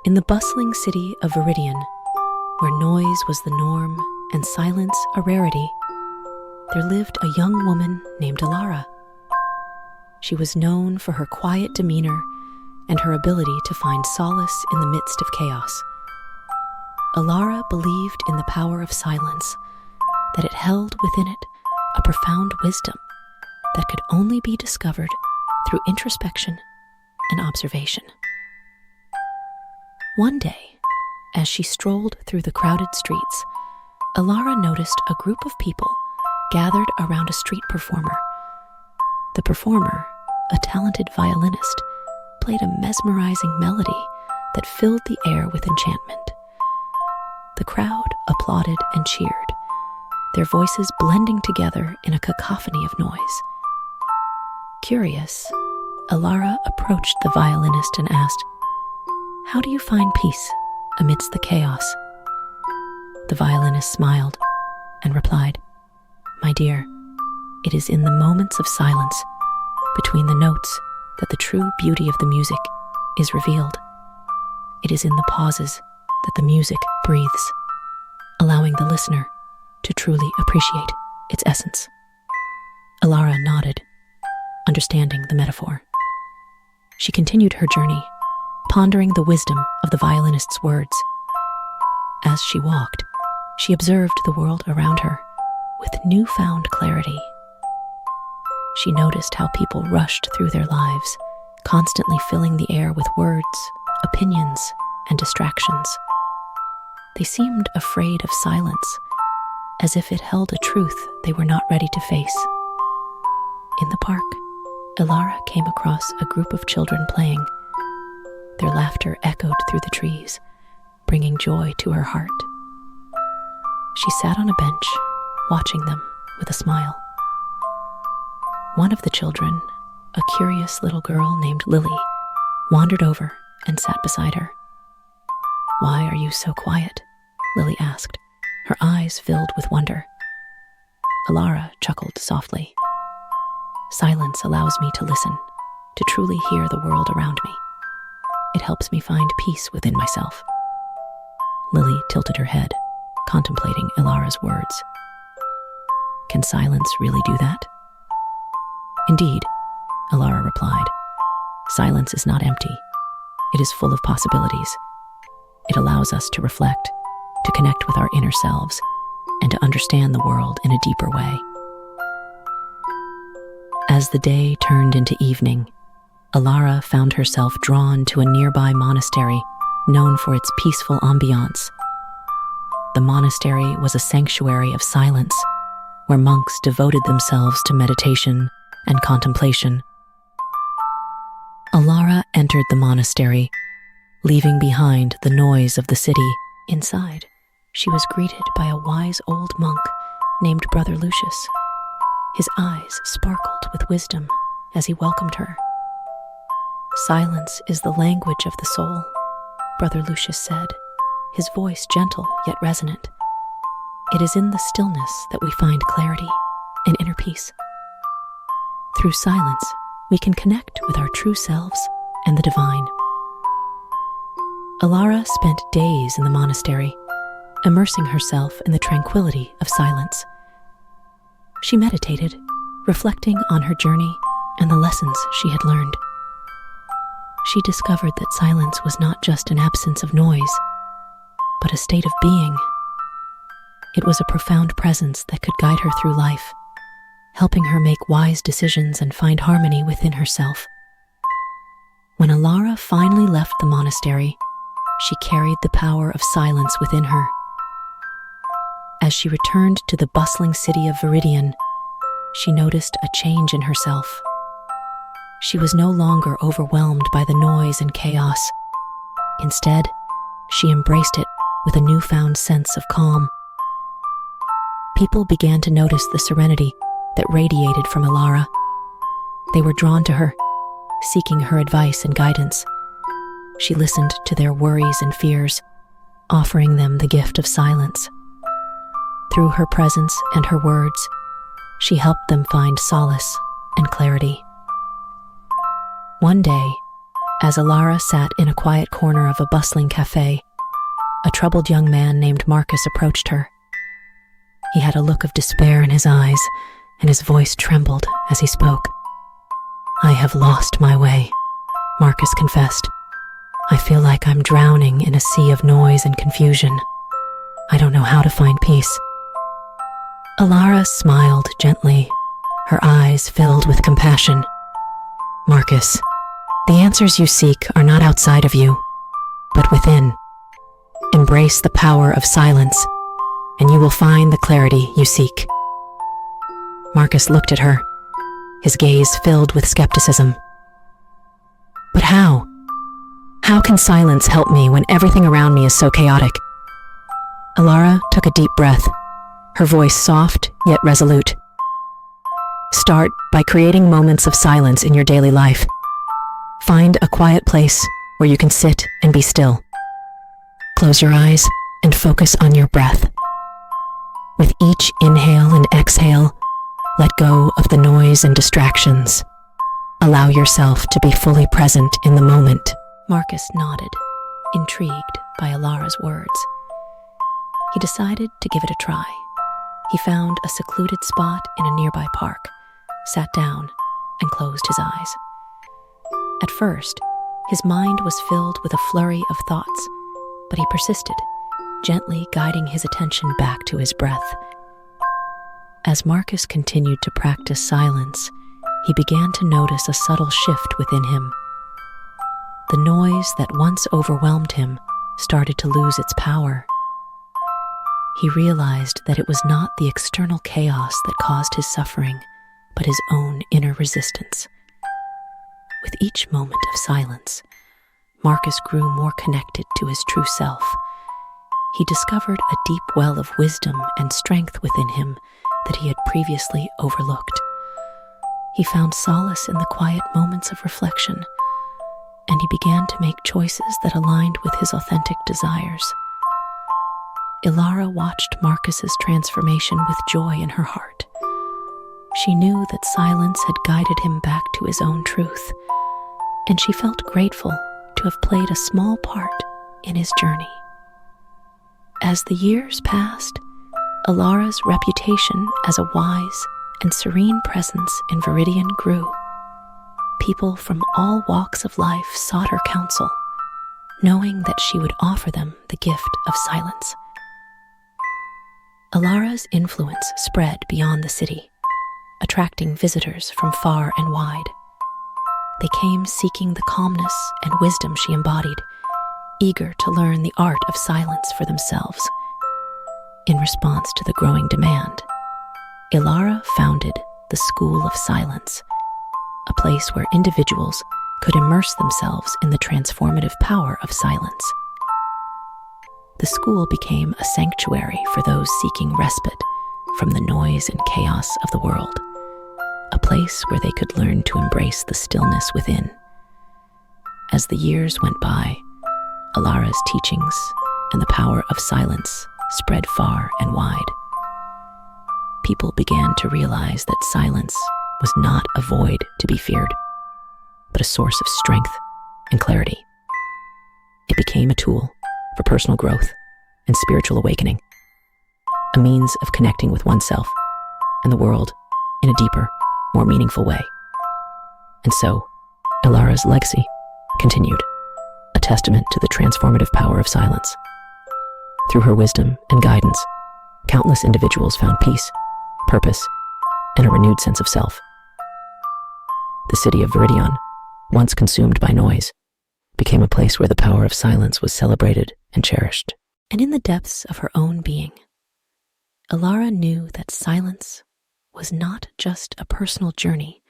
In the bustling city of Veridion, where noise was the norm and silence a rarity, there lived a young woman named Elara. She was known for her quiet demeanor and her ability to find solace in the midst of chaos. Elara believed in the power of silence, that it held within it a profound wisdom that could only be discovered through introspection and observation. One day, as she strolled through the crowded streets, Elara noticed a group of people gathered around a street performer. The performer, a talented violinist, played a mesmerizing melody that filled the air with enchantment. The crowd applauded and cheered, their voices blending together in a cacophony of noise. Curious, Elara approached the violinist and asked, "How do you find peace amidst the chaos?" The violinist smiled and replied, "My dear, it is in the moments of silence between the notes that the true beauty of the music is revealed. It is in the pauses that the music breathes, allowing the listener to truly appreciate its essence." Elara nodded, understanding the metaphor. She continued her journey, pondering the wisdom of the violinist's words. As she walked, she observed the world around her with newfound clarity. She noticed how people rushed through their lives, constantly filling the air with words, opinions, and distractions. They seemed afraid of silence, as if it held a truth they were not ready to face. In the park, Elara came across a group of children playing. Their laughter echoed through the trees, bringing joy to her heart. She sat on a bench, watching them with a smile. One of the children, a curious little girl named Lily, wandered over and sat beside her. "Why are you so quiet?" Lily asked, her eyes filled with wonder. Elara chuckled softly. "Silence allows me to listen, to truly hear the world around me. It helps me find peace within myself." Lily tilted her head, contemplating Elara's words. "Can silence really do that?" "Indeed," Elara replied. "Silence is not empty. It is full of possibilities. It allows us to reflect, to connect with our inner selves, and to understand the world in a deeper way." As the day turned into evening, Elara found herself drawn to a nearby monastery known for its peaceful ambiance. The monastery was a sanctuary of silence, where monks devoted themselves to meditation and contemplation. Elara entered the monastery, leaving behind the noise of the city. Inside, she was greeted by a wise old monk named Brother Lucius. His eyes sparkled with wisdom as he welcomed her. "Silence is the language of the soul," Brother Lucius said, his voice gentle yet resonant. "It is in the stillness that we find clarity and inner peace. Through silence, we can connect with our true selves and the divine." Elara spent days in the monastery, immersing herself in the tranquility of silence. She meditated, reflecting on her journey and the lessons she had learned. She discovered that silence was not just an absence of noise, but a state of being. It was a profound presence that could guide her through life, helping her make wise decisions and find harmony within herself. When Elara finally left the monastery, she carried the power of silence within her. As she returned to the bustling city of Veridion, she noticed a change in herself. She was no longer overwhelmed by the noise and chaos. Instead, she embraced it with a newfound sense of calm. People began to notice the serenity that radiated from Elara. They were drawn to her, seeking her advice and guidance. She listened to their worries and fears, offering them the gift of silence. Through her presence and her words, she helped them find solace and clarity. One day, As Elara sat in a quiet corner of a bustling cafe, a troubled young man named Marcus approached her. He had a look of despair in his eyes, and his voice trembled as he spoke. "I have lost my way," Marcus confessed. "I feel like I'm drowning in a sea of noise and confusion. I don't know how to find peace." Elara smiled gently, her eyes filled with compassion. "Marcus, the answers you seek are not outside of you, but within. Embrace the power of silence, and you will find the clarity you seek." Marcus looked at her, his gaze filled with skepticism. "But how? How can silence help me when everything around me is so chaotic?" Elara took a deep breath, her voice soft yet resolute. "Start by creating moments of silence in your daily life. Find a quiet place where you can sit and be still. Close your eyes and focus on your breath. With each inhale and exhale, let go of the noise and distractions. Allow yourself to be fully present in the moment." Marcus nodded, intrigued by Elara's words. He decided to give it a try. He found a secluded spot in a nearby park, sat down, and closed his eyes. At first, his mind was filled with a flurry of thoughts, but he persisted, gently guiding his attention back to his breath. As Marcus continued to practice silence, he began to notice a subtle shift within him. The noise that once overwhelmed him started to lose its power. He realized that it was not the external chaos that caused his suffering, but his own inner resistance. With each moment of silence, Marcus grew more connected to his true self. He discovered a deep well of wisdom and strength within him that he had previously overlooked. He found solace in the quiet moments of reflection, and he began to make choices that aligned with his authentic desires. Elara watched Marcus's transformation with joy in her heart. She knew that silence had guided him back to his own truth, and she felt grateful to have played a small part in his journey. As the years passed, Elara's reputation as a wise and serene presence in Veridion grew. People from all walks of life sought her counsel, knowing that she would offer them the gift of silence. Elara's influence spread beyond the city, attracting visitors from far and wide. They came seeking the calmness and wisdom she embodied, eager to learn the art of silence for themselves. In response to the growing demand, Elara founded the School of Silence, a place where individuals could immerse themselves in the transformative power of silence. The school became a sanctuary for those seeking respite from the noise and chaos of the world, a place where they could learn to embrace the stillness within. As the years went by, Elara's teachings and the power of silence spread far and wide. People began to realize that silence was not a void to be feared, but a source of strength and clarity. It became a tool for personal growth and spiritual awakening, a means of connecting with oneself and the world in a deeper, more meaningful way. And so, Elara's legacy continued, a testament to the transformative power of silence. Through her wisdom and guidance, countless individuals found peace, purpose, and a renewed sense of self. The city of Veridion, once consumed by noise, became a place where the power of silence was celebrated and cherished. And in the depths of her own being, Elara knew that silence was not just a personal journey,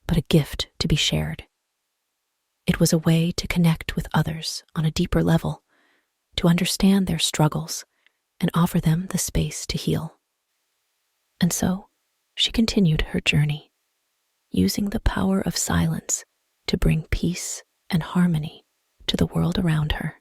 but a gift to be shared. It was a way to connect with others on a deeper level, to understand their struggles and offer them the space to heal. And so, she continued her journey, using the power of silence to bring peace and harmony to the world around her.